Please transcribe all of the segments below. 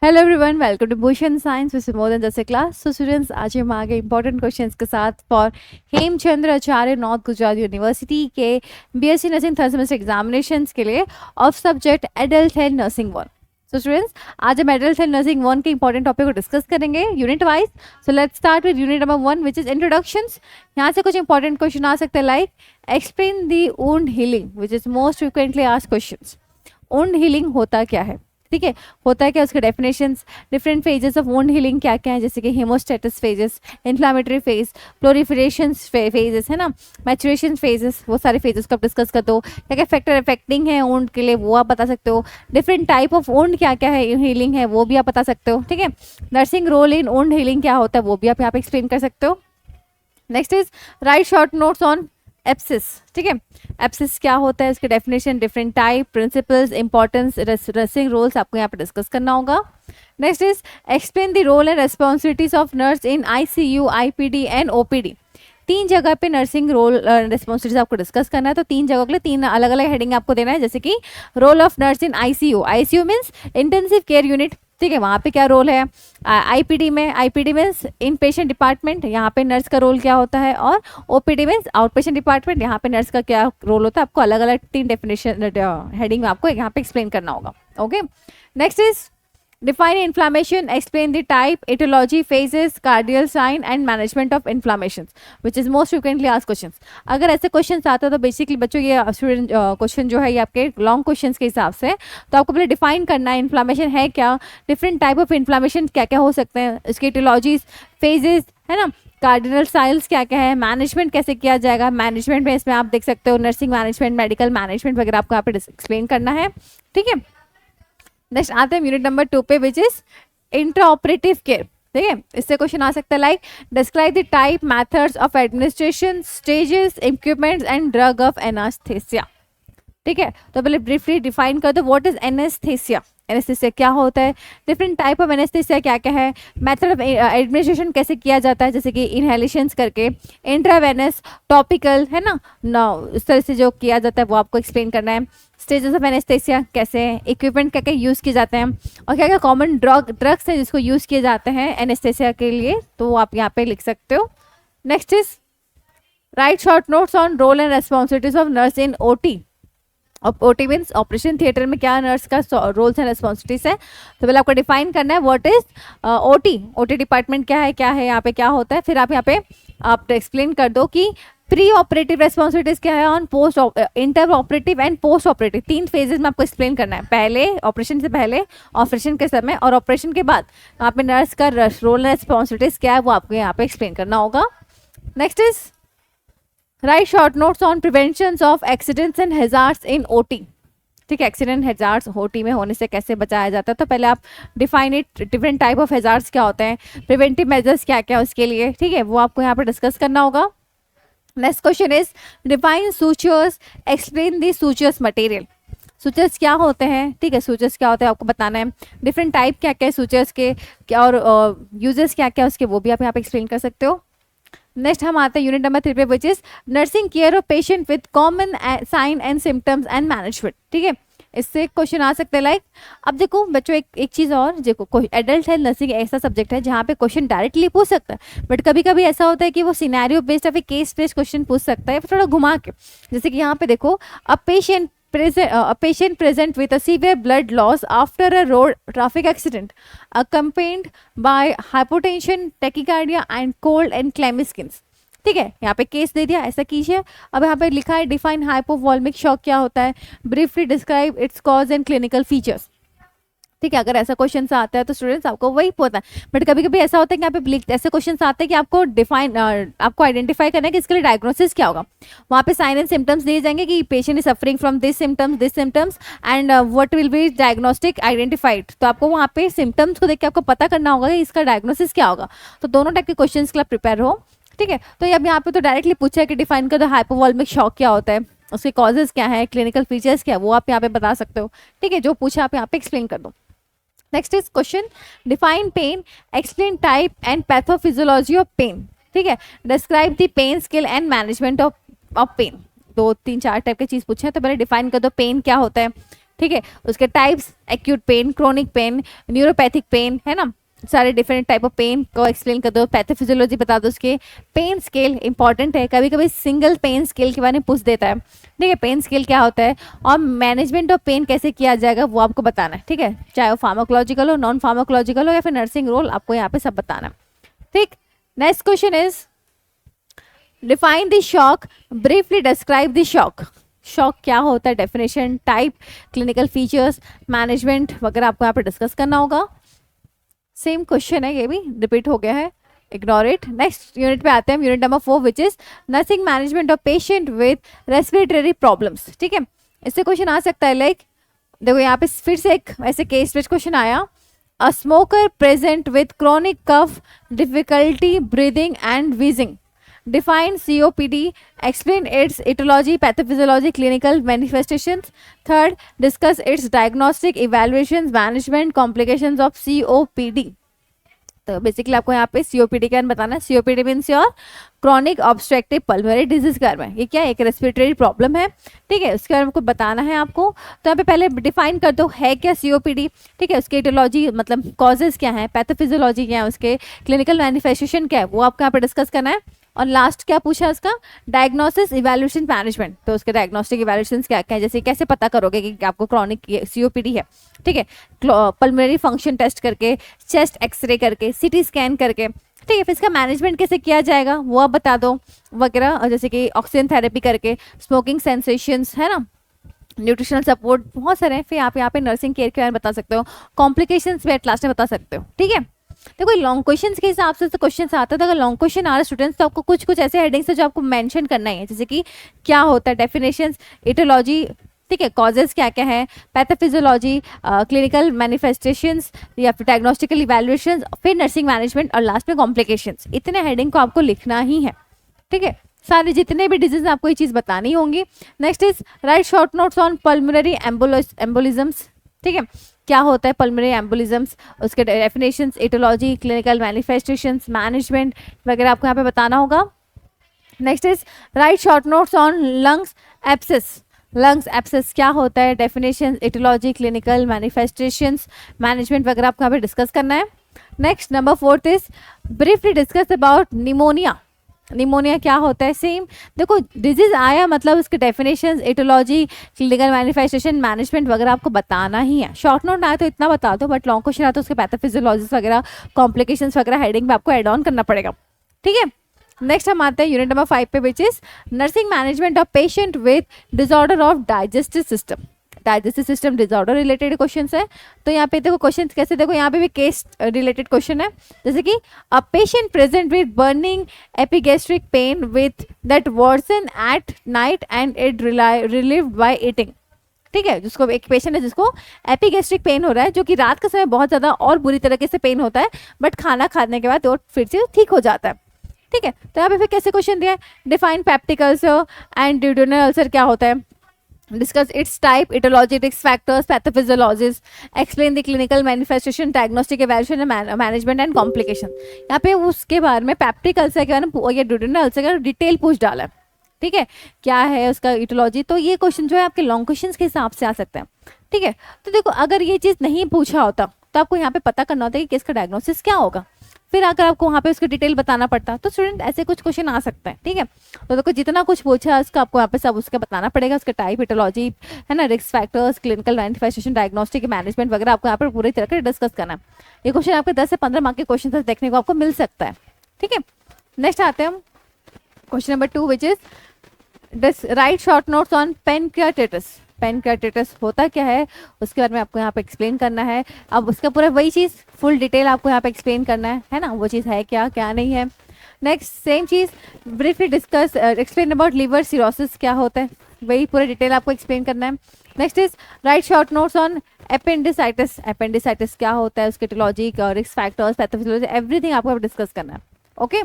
Hello everyone, welcome to Bhushan science with more than just a class. So students, आज हम आगे important questions के साथ for Hemchandra Acharya north Gujarat university के BSc nursing third semester examinations के लिए of subject adult health nursing 1। So students, आज हम एडल्ट हेल्थ नर्सिंग 1 के इंपॉर्टेंट टॉपिक को डिस्कस करेंगे unit wise. So let's start with unit number 1 which is introductions. यहाँ से कुछ इंपॉर्टेंट क्वेश्चन आ सकते हैं like explain the wound healing which is most frequently asked questions. Wound healing होता क्या है, ठीक है, होता है क्या, उसके definitions, different phases of wound healing क्या क्या है, जैसे कि haemostasis phases, inflammatory phase, proliferation phases है ना, मैचुरेशन फेजेस, वो सारे फेजेस को आप डिस्कस कर दो। क्या क्या फैक्टर अफेक्टिंग है वुंड के लिए वो आप बता सकते हो। डिफरेंट टाइप ऑफ वुंड क्या क्या है, हीलिंग है वो भी आप बता सकते हो। ठीक है, nursing role in wound healing क्या होता है वो भी आप यहाँ पे एक्सप्लेन कर सकते हो। Next is write short notes on asepsis. ठीक है, एप्सिस क्या होता है, इसके definition, different type, principles, importance, nursing roles आपको यहाँ पे डिस्कस करना होगा। Next is explain the role and responsibilities of nurse in ICU, IPD and OPD. तीन जगह पे नर्सिंग रोल रिस्पॉन्सिबिलिटीज आपको डिस्कस करना है, तो तीन जगह के लिए तीन अलग अलग हेडिंग आपको देना है। जैसे कि role of nurse in ICU, ICU means intensive care unit, ठीक है, वहाँ पे क्या रोल है। आईपीडी में, IPD means in patient department, यहाँ पे नर्स का रोल क्या होता है। और OPD means out patient department, यहाँ पे नर्स का क्या रोल होता है। आपको अलग अलग तीन डेफिनेशन हेडिंग में आपको यहाँ पे एक्सप्लेन करना होगा। Okay, next is define inflammation, explain the type, etiology, phases, cardiac sign and management of inflammations which is most frequently asked questions। अगर ऐसे क्वेश्चंस आते हैं तो बेसिकली बच्चों ये स्टूडेंट क्वेश्चन जो है ये आपके लॉन्ग क्वेश्चंस के हिसाब से, तो आपको पहले डिफाइन करना है इन्फ्लामेशन है क्या, डिफरेंट टाइप ऑफ इन्फ्लामेशन क्या क्या हो सकते हैं, इसके etiologies, phases है ना, कार्डिनल साइंस क्या क्या है, मैनेजमेंट कैसे किया जाएगा। मैनेजमेंट में इसमें आप देख सकते हो नर्सिंग मैनेजमेंट, मेडिकल मैनेजमेंट वगैरह आपको यहाँ पे एक्सप्लेन करना है। ठीक है, नेक्स्ट आते हैं यूनिट नंबर 2 पे which is intra operative care. ठीक है, इससे क्वेश्चन आ सकता है like describe the type, methods of administration, stages, equipments and drug of anaesthesia. ठीक है, तो पहले ब्रीफली डिफाइन कर दो व्हाट इज एनेस्थेसिया। एनेस्थेसिया क्या होता है, डिफरेंट टाइप ऑफ एनेस्थेसिया क्या क्या है, मेथड ऑफ एडमिनिस्ट्रेशन कैसे किया जाता है, जैसे कि इनहेलेशंस करके, इंट्रावेनस, टॉपिकल है ना, इस तरह से जो किया जाता है वो आपको एक्सप्लेन करना है। स्टेजेस ऑफ एनेस्थेसिया कैसे है, इक्विपमेंट क्या क्या यूज़ किए जाते हैं, और क्या क्या कॉमन ड्रग्स हैं जिसको यूज़ किए जाते हैं एनेस्थेसिया के लिए, तो वो आप यहाँ पे लिख सकते हो। Next is write short notes on roll and responsibilities of nurse in OT. OT means operation theatre में क्या नर्स का रोल्स एंड रेस्पॉन्सिबिलिटीज है, तो पहले आपको डिफाइन करना है what is OT, OT department क्या है यहाँ पे क्या होता है। फिर आप यहाँ पे आप एक्सप्लेन कर दो कि प्री ऑपरेटिव रेस्पॉन्सिबिलिटीज क्या है, on post, inter operative and post operative, तीन फेजेस में आपको एक्सप्लेन करना है, पहले ऑपरेशन से पहले, ऑपरेशन के समय और ऑपरेशन के बाद। यहाँ पे नर्स का रोल एंड रेस्पॉन्सिबिलिटीज क्या है वो आपको यहाँ पे एक्सप्लेन करना होगा। Next is write short notes on prevention of accidents and hazards in OT. ठीक है, एक्सीडेंट हैजार्ड्स ओटी में होने से कैसे बचाया जाता है, तो पहले आप define it, different type of hazards क्या होते हैं, प्रिवेंटिव मेजर्स क्या क्या उसके लिए, ठीक है, वो आपको यहाँ पे डिस्कस करना होगा। Next question is define sutures, explain the sutures material. Sutures क्या होते हैं, ठीक है, सूचर्स क्या होते हैं आपको बताना है, डिफरेंट टाइप क्या क्या है सूचर्स के क्या, और यूजेस क्या क्या उसके वो भी आप यहाँ पे एक्सप्लेन कर सकते हो। नेक्स्ट हम आते हैं यूनिट नंबर 3 पे which is nursing care of patient with common sign and symptoms and management. ठीक है, इससे क्वेश्चन आ सकते हैं लाइक, अब देखो बच्चों एक चीज़ और, देखो एडल्ट हेल्थ नर्सिंग ऐसा सब्जेक्ट है जहाँ पे क्वेश्चन डायरेक्टली पूछ सकता है, बट कभी कभी ऐसा होता है कि वो सिनेरियो बेस्ड या फिर केस बेस्ड क्वेश्चन पूछ सकता है थोड़ा घुमा के। जैसे कि यहाँ पे देखो, अ patient present with a severe blood loss after a road traffic accident accompanied by hypotension, tachycardia and cold and clammy skins। ठीक है, यहाँ पे केस दे दिया, ऐसा कीजिए। अब यहाँ पे लिखा है डिफाइन हाइपोवॉल्मिक शॉक क्या होता है, briefly describe it's cause and clinical features. ठीक है, अगर ऐसा क्वेश्चन आता है तो स्टूडेंट्स आपको वही पता है, बट कभी कभी ऐसा होता है कि यहाँ पे ऐसे क्वेश्चन आते हैं कि आपको आपको आइडेंटिफाई करना है कि इसके लिए डायग्नोसिस क्या होगा। वहाँ पे साइन एंड सिम्टम्स दिए जाएंगे कि patient is suffering from this symptoms and what will be diagnostic identified. तो आपको वहाँ पे सिम्टम्स को देख के आपको पता करना होगा कि इसका डायग्नोसिस क्या होगा। तो दोनों टाइप के क्वेश्चन के लिए प्रिपेयर हो। ठीक है, तो अब यहाँ पे तो डायरेक्टली पूछा है कि डिफाइन कर दो हाइपोवॉल्मिक शॉक क्या होता है, उसके कॉजेज क्या है, क्लिनिकल फीचर्स क्या है, वो आप यहाँ पे बता सकते हो। ठीक है, जो पूछा आप यहाँ पे एक्सप्लेन कर दो। Next is question define pain, explain type and pathophysiology of pain. ठीक है, describe the pain skill and management of pain. 2 3 4 type की चीज पूछे हैं, तो पहले डिफाइन कर दो पेन क्या होता है, ठीक है, उसके types, acute pain, chronic pain, neuropathic pain, है ना, सारे डिफरेंट टाइप ऑफ पेन को एक्सप्लेन कर दो, पैथोफिजियोलॉजी बता दो उसके, पेन स्केल इंपॉर्टेंट है, कभी कभी सिंगल पेन स्केल के बारे में पूछ देता है, ठीक है, पेन स्केल क्या होता है और मैनेजमेंट ऑफ पेन कैसे किया जाएगा वो आपको बताना है, ठीक है, चाहे वो फार्माकोलॉजिकल हो, नॉन फार्माकोलॉजिकल हो या फिर नर्सिंग रोल, आपको यहाँ पे सब बताना है, ठीक। Next question is define the shock, briefly describe the shock, shock क्या होता है, definition, type, clinical features, management वगैरह आपको यहाँ पे डिस्कस करना होगा। सेम क्वेश्चन है, ये भी रिपीट हो गया है, इग्नोर इट। नेक्स्ट यूनिट पे आते हैं, unit number 4 which is nursing management of patient with respiratory problems, ठीक है। इससे क्वेश्चन आ सकता है लाइक, देखो यहाँ पे फिर से एक ऐसे केस बेस्ड क्वेश्चन आया, a smoker present with chronic cough, difficulty breathing and wheezing, define COPD, explain its etiology, pathophysiology, clinical manifestations. Third, discuss its diagnostic, evaluations, management, complications of COPD. तो basically आपको यहाँ पे COPD क्या बताना है, COPD means your chronic obstructive pulmonary disease के बारे में, ये क्या एक रेस्पिरेटरी प्रॉब्लम है, ठीक है, उसके बारे में कुछ बताना है आपको। तो यहाँ पे पहले डिफाइन कर दो है क्या COPD, ठीक है, उसकी एटियोलॉजी मतलब कॉजेज क्या है, पैथोफिजियोलॉजी क्या है, उसके क्लिनिकल मैनिफेस्टेशन क्या है वो आपको यहाँ पे डिस्कस करना है। और लास्ट क्या पूछा उसका, डायग्नोसिस, इवैल्यूएशन, मैनेजमेंट, तो उसके डायग्नोस्टिक इवैल्यूएशन क्या क्या है, जैसे कैसे पता करोगे कि आपको क्रॉनिक COPD है, ठीक है, पल्मोनरी फंक्शन टेस्ट करके, चेस्ट एक्सरे करके, CT स्कैन करके, ठीक है, फिर इसका मैनेजमेंट कैसे किया जाएगा वो आप बता दो वगैरह, और जैसे कि ऑक्सीजन थेरेपी करके, स्मोकिंग सेंसेशंस, है ना, न्यूट्रिशनल सपोर्ट, बहुत सारे हैं, फिर आप यहाँ पे नर्सिंग केयर के बारे में बता सकते हो, कॉम्प्लिकेशंस भी एट लास्ट में बता सकते हो, ठीक है। देखो लॉन्ग क्वेश्चंस के हिसाब से तो क्वेश्चंस आता है, तो अगर लॉन्ग क्वेश्चन आ रहा है स्टूडेंट्स तो आपको कुछ कुछ ऐसे हेडिंग्स है जो आपको मेंशन करना ही है, जैसे कि क्या होता है, डेफिनेशंस, इटियोलॉजी, ठीक है, कॉजेज क्या क्या है, पैथोफिजियोलॉजी, क्लिनिकल मैनिफेस्टेशंस या फिर डायग्नोस्टिकल इवैल्यूएशंस, फिर नर्सिंग मैनेजमेंट और लास्ट में कॉम्प्लिकेशंस, इतने हेडिंग को आपको लिखना ही है, ठीक है, सारे जितने भी डिजीज आपको ये चीज़ बतानी होंगी। Next is write short notes on pulmonary embolisms, ठीक है, क्या होता है पल्मोनरी एम्बोलिज्म्स, उसके definitions, aetiology, clinical manifestations, management वगैरह आपको यहाँ पे बताना होगा। Next is write short notes on lungs abscess, lungs abscess क्या होता है, definition, aetiology, clinical manifestations, management वगैरह आपको यहाँ पे डिस्कस करना है। Next number 4 is briefly discuss about pneumonia, pneumonia क्या होता है, सेम देखो डिजीज आया मतलब उसके definitions, aetiology, clinical manifestation, management वगैरह आपको बताना ही है। शॉर्ट नोट आया तो इतना बता दो, बट लॉन्ग क्वेश्चन आया तो उसके पैथोफिजियोलॉजिस्ट वगैरह, कॉम्प्लिकेशंस वगैरह हेडिंग में आपको एड ऑन करना पड़ेगा, ठीक है। नेक्स्ट हम आते हैं यूनिट नंबर 5 पे which is nursing management of patient with disorder of digestive system, digestive system disorder related question है। तो यहाँ पे देखो क्वेश्चन कैसे, देखो यहाँ पे भी केस रिलेटेड क्वेश्चन है, जैसे कि a patient present with burning epigastric pain with that worsen at night and it relieved by eating, ठीक है, जिसको एक पेशेंट है जिसको एपिगैस्ट्रिक पेन हो रहा है, जो कि रात के समय बहुत ज़्यादा और बुरी तरीके से पेन होता है, बट खाना खाने के बाद वो फिर से ठीक हो जाता है, ठीक है। तो यहाँ पे फिर कैसे क्वेश्चन दिया है, define peptic ulcer and duodenal ulcer क्या होता है, discuss its type, etiology, risk factors, pathophysiologies, explain the clinical manifestation, diagnostic evaluation and management and complication। यहाँ पे उसके बारे में पेप्टिक अल्सर के बारे में या ड्यूडेनल अल्सर का डिटेल पूछ डाला है, ठीक है, क्या है उसका इटियोलॉजी। तो ये क्वेश्चन जो है आपके लॉन्ग क्वेश्चंस के हिसाब से आ सकते हैं, ठीक है। तो देखो अगर ये चीज़ नहीं पूछा होता तो आपको यहाँ पे पता करना होता है कि इसका डायग्नोसिस क्या होगा, फिर अगर आपको वहाँ पे उसकी डिटेल बताना पड़ता तो स्टूडेंट ऐसे कुछ क्वेश्चन आ सकते हैं, ठीक है। तो देखो जितना कुछ पूछा है उसका आपको यहाँ पे सब उसका बताना पड़ेगा, उसका टाइप, इटियोलॉजी, है ना, risk factors, clinical manifestation, diagnostic, management वगैरह आपको यहाँ पर पूरी तरह से डिस्कस करना है। ये क्वेश्चन आपके 10 से 15 मार्क के क्वेश्चन देखने को आपको मिल सकता है, ठीक है। नेक्स्ट आते हैं हम question number 2 which is write short notes on pancreatitis, pancreatitis होता क्या है उसके बारे में आपको यहाँ पे एक्सप्लेन करना है। अब उसका पूरा वही चीज़ फुल डिटेल आपको यहाँ पे एक्सप्लेन करना है ना, वो चीज़ है क्या क्या नहीं है। Next same cheese briefly discuss explain about liver cirrhosis क्या होता है, वही पूरा डिटेल आपको एक्सप्लेन करना है। Next is write short notes on appendicitis, appendicitis क्या होता है, उसके etiology, risk factors, pathophysiology, everything आपको डिस्कस करना है, ओके।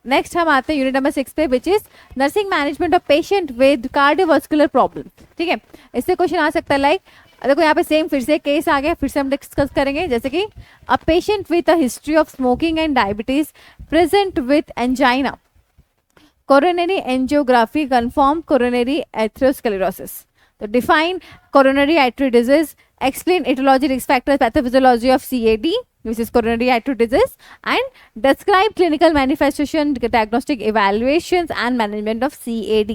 नेक्स्ट हम आते हैं यूनिट नंबर 6 पे which is nursing management of patient with cardiovascular problem, ठीक है। इससे क्वेश्चन आ सकता है लाइक देखो यहाँ पे सेम फिर से केस आ गया, फिर से हम डिस्कस करेंगे, जैसे कि a patient with a history of smoking and diabetes present with angina, coronary angiography, confirm coronary atherosclerosis. तो define coronary artery disease, explain etiology, risk factors, pathophysiology of CAD, which is coronary artery disease, and describe clinical manifestation, diagnostic evaluations and management of CAD.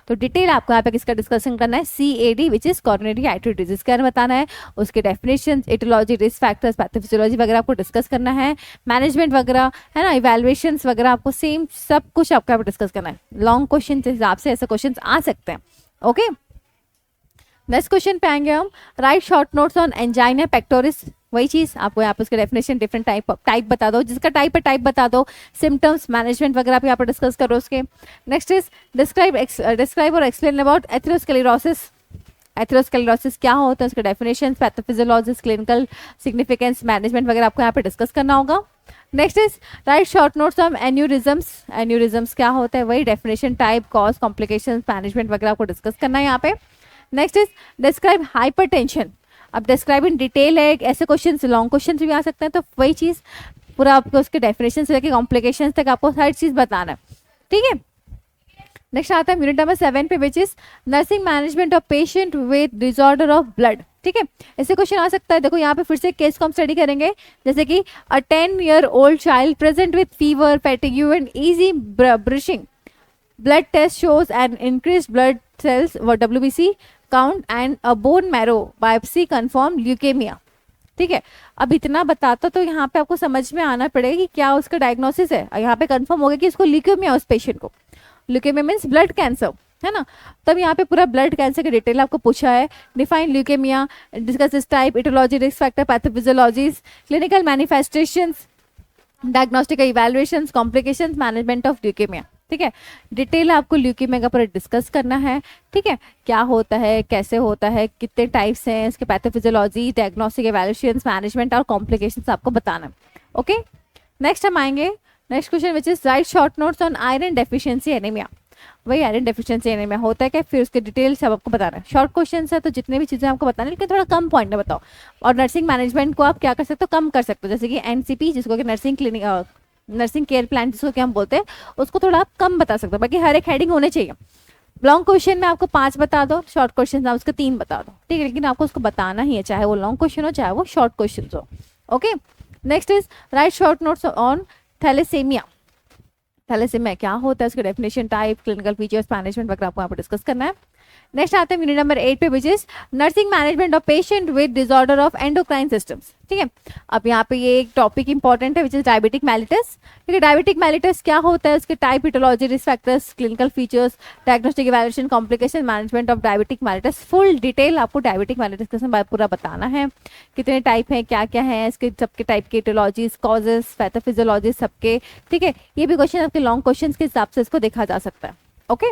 तो detail आपको यहाँ पे किसका discussion करना है, CAD which is coronary artery disease क्या बताना है, उसके definition, etiology, risk factors, pathophysiology वगैरह आपको डिस्कस करना है, मैनेजमेंट वगैरह है ना, इवैल्यूएशंस वगैरह आपको सेम सब कुछ आपको यहाँ पे डिस्कस करना है. लॉन्ग क्वेश्चन के हिसाब से ऐसे क्वेश्चन आ सकते हैं. ओके, नेक्स्ट क्वेश्चन पे आएंगे हम. Right short notes on angina pectoris. वही चीज आपको यहाँ पे उसके डेफिनेशन, डिफरेंट टाइप बता दो, जिसका टाइप है टाइप बता दो, सिम्टम्स, मैनेजमेंट वगैरह आप यहाँ पर डिस्कस करो उसके. नेक्स्ट इज डिस्क्राइब और एक्सप्लेन अबाउट एथेरोस्क्लेरोसिस. एथेरोस्क्लेरोसिस क्या होता है, उसके definition, pathophysiologies, clinical significance, management वगैरह आपको यहाँ पे डिस्कस करना होगा. Next is write short notes on aneurysms. Aneurysms क्या होता है, वही definition, type, cause, complications, management वगैरह आपको डिस्कस करना है यहाँ पे. Next is describe hypertension. अब डिस्क्राइब इन डिटेल है, ऐसे क्वेश्चन लॉन्ग क्वेश्चन भी आ सकते हैं, तो वही चीज़ पूरा आपको उसके डेफिनेशन से लेकर कॉम्प्लिकेशंस तक आपको हर चीज़ बताना है. ठीक है, नेक्स्ट आता है यूनिट नंबर 7 पे, which is nursing management of patient with disorder of blood. ठीक है, ऐसे क्वेश्चन आ सकता है. देखो यहाँ पे फिर से केस को हम स्टडी करेंगे, जैसे कि अ 10-year-old child present with fever, fatigue and easy brushing. Blood test shows an increased blood cells or WBC count and a bone marrow biopsy confirm leukemia. ठीक है, अब इतना बताता तो यहाँ पे आपको समझ में आना पड़ेगा कि क्या उसका डायग्नोसिस है. यहाँ पे कंफर्म हो गया कि इसको ल्यूकेमिया, उस पेशेंट को ल्यूकेमिया मीन्स ब्लड कैंसर है ना. तब यहाँ पे पूरा ब्लड कैंसर की डिटेल आपको पूछा है. Define leukaemia, discuss this type, aetiology, risk factor, pathophysiologies, clinical manifestations, diagnostic evaluations, complications, management of leukaemia. ठीक है, डिटेल आपको ल्यूकेमिया का पूरा डिस्कस करना है. ठीक है, क्या होता है, कैसे होता है, कितने टाइप्स हैं, इसके पैथोफिजियोलॉजी, डायग्नोस्टिक इवैल्यूएशंस, मैनेजमेंट और कॉम्प्लिकेशंस आपको बताना है. ओके, नेक्स्ट हम आएंगे. Next question which is write short notes on iron deficiency anaemia. वही आयरन डेफिशिएंसी एनीमिया होता है क्या, फिर उसके डिटेल सब आपको बताना है. शॉर्ट क्वेश्चन है तो जितने भी चीज़ें आपको बताना है, लेकिन थोड़ा कम पॉइंट में बताओ. और नर्सिंग मैनेजमेंट को आप क्या कर सकते हो, कम कर सकते हो. जैसे कि NCP, जिसको कि nursing clinic, nursing care plan जिसको कि हम बोलते हैं, उसको थोड़ा आप कम बता सकते हो. बाकी हर एक हेडिंग होने चाहिए. लॉन्ग क्वेश्चन में आपको 5 बता दो, शॉर्ट क्वेश्चन में उसको 3 बता दो. ठीक है, लेकिन आपको उसको बताना ही है, चाहे वो लॉन्ग क्वेश्चन हो चाहे वो शॉर्ट क्वेश्चन हो. Okay, next is write short notes on thalassemia. Thalassemia क्या होता है, उसके definition, type, clinical features, management वगैरह आपको यहाँ पर डिस्कस करना है. नेक्स्ट आते हैं यूनिट नंबर 8 पे, which is nursing management of patient with disorder of endocrine systems. ठीक है, अब यहाँ पे ये एक टॉपिक इंपॉर्टेंट है, विच इज डायबिटिक मेलिटस. ठीक है, डायबिटिक मेलिटस क्या होता है, उसके type, aetiology, risk factors, clinical features, diagnostic evaluation, complication, management of diabetic mellitus. Full detail आपको डायबिटिक मेलिटस का पूरा बताना है, कितने टाइप है, क्या क्या है, इसके सबके टाइप के एटियोलॉजीज, कॉजेस, पैथोफिजियोलॉजी सबके. ठीक है, ये भी क्वेश्चन आपके लॉन्ग क्वेश्चन के हिसाब से इसको देखा जा सकता है. ओके,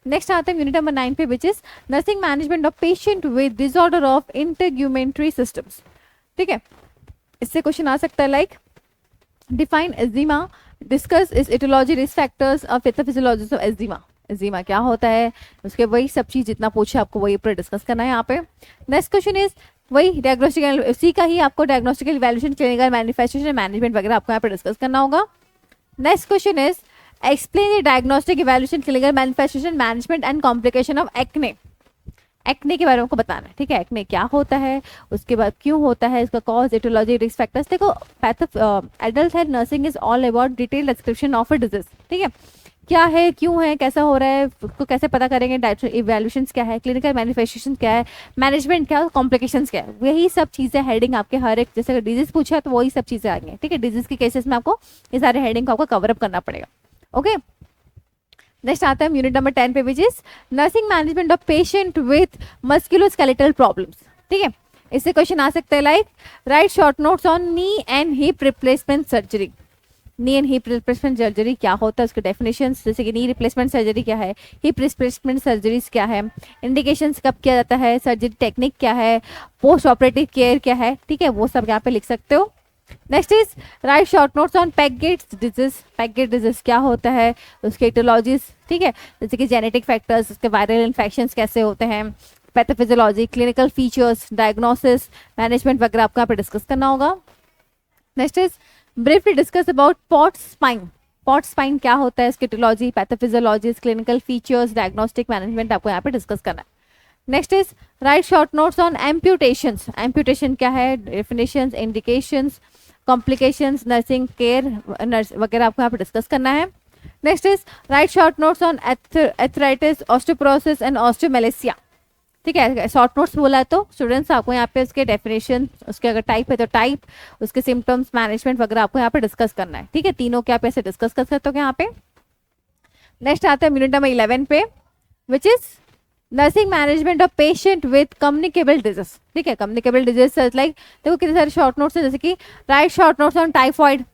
नेक्स्ट आता है यूनिट नंबर 9 पे, which is nursing management of patient with disorder of integumentary systems. ठीक है, इससे क्वेश्चन आ सकता है लाइक डिफाइन एजीमा, डिस्कस इस एटियोलॉजी, रिस्क फैक्टर्स और पैथोफिजियोलॉजी ऑफ एजीमा. एजीमा क्या होता है, उसके वही सब चीज जितना पूछा आपको वही पर डिस्कस करना है यहाँ पे. नेक्स्ट क्वेश्चन इज वही डायग्नोस्टिक, उसी का ही आपको डायग्नोस्टिकल इवैल्यूएशन, क्लिनिकल मैनिफेस्टेशन, मैनेजमेंट वगैरह आपको यहाँ पे डिस्कस करना होगा. Next question is explain the diagnostic evaluation, clinical manifestation, management and complication of acne. Acne के बारे में आपको बताना है. ठीक है, एक्ने क्या होता है, उसके बाद क्यों होता है, इसका कॉज, एटियोलॉजी, रिस्क फैक्टर्स. देखो adult health nursing is all about detail description of a disease. ठीक है, क्या है, क्यों है, कैसा हो रहा है, उसको कैसे पता करेंगे, इवैल्यूएशन क्या है, क्लिनिकल मैनिफेस्टेशन क्या है, मैनेजमेंट क्या है, कॉम्प्लिकेशंस क्या है. वही सब चीज़ें हेडिंग आपके हर एक, जैसे अगर डिजीज पूछा है तो वही सब चीज़ें आएंगे. ठीक है, डिजीज के केसेस में आपको ये सारे हेडिंग को आपको कवर अप करना पड़ेगा. ओके, नेक्स्ट आता है यूनिट नंबर 10 पे, which is nursing management of patient with musculoskeletal problems. ठीक है, इससे क्वेश्चन आ सकते हैं like right short notes on knee and hip replacement surgery. Knee and hip replacement surgery क्या होता है, उसके डेफिनेशन, जैसे कि नी रिप्लेसमेंट सर्जरी क्या है, हिप रिप्लेसमेंट सर्जरीज क्या है, इंडिकेशंस कब किया जाता है, सर्जरी टेक्निक क्या है, पोस्ट ऑपरेटिव केयर क्या है. ठीक है, वो सब यहाँ पे लिख सकते हो. Next is write short notes on Paget's disease. Paget disease क्या होता है, उसके एटियोलॉजीज. ठीक है, जैसे कि जेनेटिक फैक्टर्स, उसके वायरल इन्फेक्शंस कैसे होते हैं, pathophysiology, clinical features, diagnosis, management वगैरह आपको यहाँ पे डिस्कस करना होगा. Next is briefly discuss about Pott spine. Pott spine क्या होता है, इसकी aetiology, pathophysiology, clinical features, diagnostic, management आपको यहाँ पे डिस्कस करना है. Next is write short notes on amputations. Amputation क्या है, definitions, indications, complications, nursing care nurse वगैरह आपको यहाँ पे डिस्कस करना है. Next is write short notes on arthritis, osteoporosis and osteomalacia. ठीक है, शॉर्ट नोट्स बोला है तो स्टूडेंट्स आपको यहाँ पे उसके डेफिनेशन, उसके अगर टाइप है तो टाइप, उसके सिम्टम्स, मैनेजमेंट वगैरह आपको यहाँ पे डिस्कस करना है. ठीक है, तीनों के आप ऐसे डिस्कस कर सकते हो यहाँ पे. नेक्स्ट आता है मिनट नंबर 11 पे, which is nursing management of patient with communicable disease. ठीक है, कम्युनिकेबल डिजीज लाइक देखो कितने सारे शॉर्ट नोट्स हैं, जैसे कि right short notes on typhoid.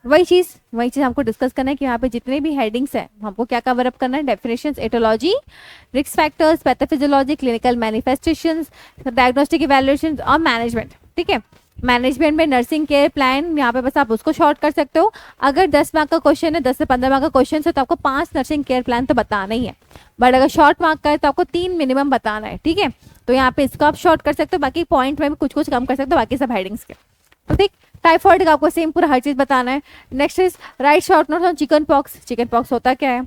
वही चीज़ हमको डिस्कस करना है कि यहाँ पे जितने भी हेडिंग्स हैं हमको क्या कवर अप करना है. Definitions, aetiology, risk factors, pathophysiology, clinical manifestations, diagnostic evaluation और मैनेजमेंट. ठीक है, मैनेजमेंट में नर्सिंग केयर प्लान, यहाँ पे बस आप उसको शॉर्ट कर सकते हो. अगर 10 मार्क का क्वेश्चन है, 10 से 15 मार्क का क्वेश्चन है तो आपको 5 नर्सिंग केयर प्लान तो बताना ही है. बट अगर शॉर्ट मार्क का है तो आपको 3 मिनिमम बताना है. ठीक है, तो यहाँ पे इसको आप शॉर्ट कर सकते हो, बाकी पॉइंट में भी कुछ कुछ कम कर सकते हो, बाकी सब हेडिंग्स के. तो ठीक, टाइफॉइड का आपको सेम पूरा हर चीज बताना है. Next is write short note on chicken pox. Chicken pox होता क्या है,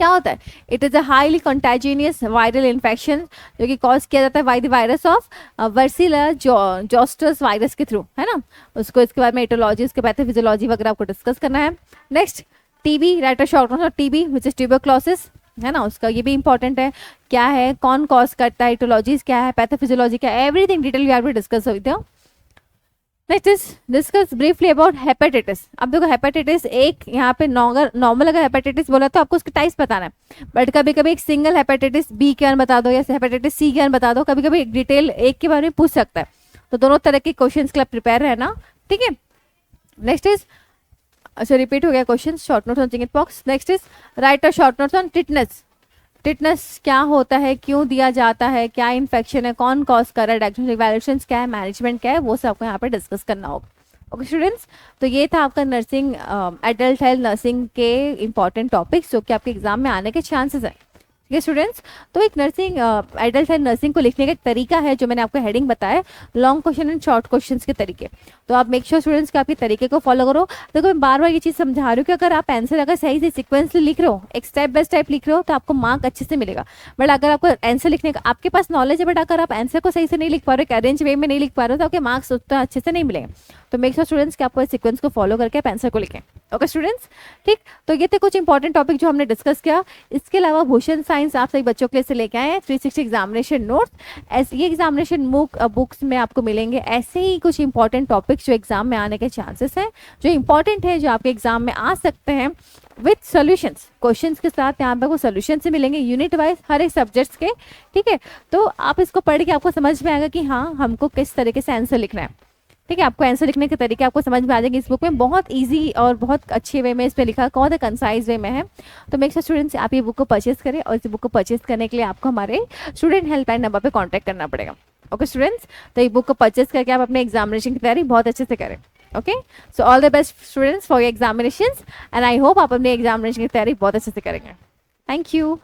क्या होता है? It is a highly contagious viral infection जो कि कॉज किया जाता है by the virus of varicella zosters virus के थ्रू, है ना. उसको इसके बारे में एटोलॉजी, उसके पैथोफिजियोलॉजी वगैरह आपको डिस्कस करना है. Next TB, right a short note on TB which is tuberculosis, है ना. उसका ये भी इंपॉर्टेंट है, क्या है, कौन कॉज करता है, एटोलॉजीज क्या है, पैथोफिजियोलॉजी क्या है, everything detail we have to discuss with you. Next is discuss briefly about hepatitis. अब देखो हेपेटाइटिस एक यहाँ पे नॉर्मल अगर हेपेटाइटिस बोला तो आपको उसके टाइप्स बताना है, बट कभी कभी एक सिंगल हेपेटाइटिस बी के बारे में बता दो या हेपेटाइटिस सी के बारे में बता दो, कभी कभी डिटेल एक के बारे में पूछ सकता है. तो दोनों तरह के क्वेश्चंस के लिए प्रिपेयर रहना. ठीक है, नेक्स्ट इज, अच्छा रिपीट हो गया question, short notes on chicken pox. Next is right a short notes on tetanus. Tetanus क्या होता है, क्यों दिया जाता है, क्या इन्फेक्शन है, कौन कॉज कर रहा है, डायग्नोस्टिक इवैल्यूएशंस क्या है, मैनेजमेंट क्या है, वो सब आपको यहाँ पे डिस्कस करना होगा. ओके स्टूडेंट्स, तो ये था आपका नर्सिंग, एडल्ट हेल्थ नर्सिंग के इंपॉर्टेंट टॉपिक्स जो कि आपके एग्जाम में आने के चांसेस हैं. ठीक है स्टूडेंट्स, तो एक नर्सिंग, एडल्ट हेल्थ नर्सिंग को लिखने का एक तरीका है जो मैंने आपको हेडिंग बताया, long question and short questions के तरीके. तो आप मेक श्योर स्टूडेंट्स कि आप ये तरीके को फॉलो करो. देखो मैं बार बार ये चीज़ समझा रही हूँ कि अगर आप आंसर अगर सही से सिक्वेंसली लिख रहे हो, एक स्टेप बाय स्टेप लिख रहे हो, तो आपको मार्क अच्छे से मिलेगा. बट अगर आपको आंसर लिखने का, आपके पास नॉलेज है बट अगर आप आंसर को सही से नहीं लिख पा रहे हो, अरेंज वे में नहीं लिख पा रहे हो, तो आपके मार्क्स उतना अच्छे से नहीं मिलेंगे. तो मेक श्योर स्टूडेंट्स कि आपको इस सीक्वेंस को फॉलो करके आप आंसर को लिखें. ओके स्टूडेंट्स, ठीक, तो ये थे कुछ इंपॉर्टेंट टॉपिक जो हमने डिस्कस किया. इसके अलावा भूषण साइंस आप सभी बच्चों के लिए से लेके आए हैं 360 एग्जामिनेशन नोट्स. ऐसे ये एग्जामिनेशन बुक्स में आपको मिलेंगे ऐसे ही कुछ इंपॉर्टेंट टॉपिक्स जो एग्जाम में आने के चांसेस हैं, जो इंपॉर्टेंट है, जो आपके एग्जाम में आ सकते हैं, विथ सॉल्यूशंस, क्वेश्चंस के साथ यहाँ पे आपको सॉल्यूशन से मिलेंगे यूनिट वाइज हर एक सब्जेक्ट्स के. ठीक है, तो आप इसको पढ़ के आपको समझ में आएगा कि हाँ हमको किस तरीके से आंसर लिखना है. ठीक है, आपको आंसर लिखने के तरीके आपको समझ में आ जाएंगे. इस बुक में बहुत इजी और बहुत अच्छे वे में इस पर लिखा, बहुत ही कंसाइज वे में है. तो मेक श्योर स्टूडेंट्स आप ये बुक को परचेज करें, और इस बुक को परचेज करने के लिए आपको हमारे स्टूडेंट हेल्पलाइन नंबर पे कांटेक्ट करना पड़ेगा. ओके स्टूडेंट्स, तो ये बुक को परचेज करके आप अपने एग्जामिनेशन की तैयारी बहुत अच्छे से करें. Okay, so all the best students for your examinations, and I hope आप अपने एग्जामिनेशन की तैयारी बहुत अच्छे से करेंगे. Thank you.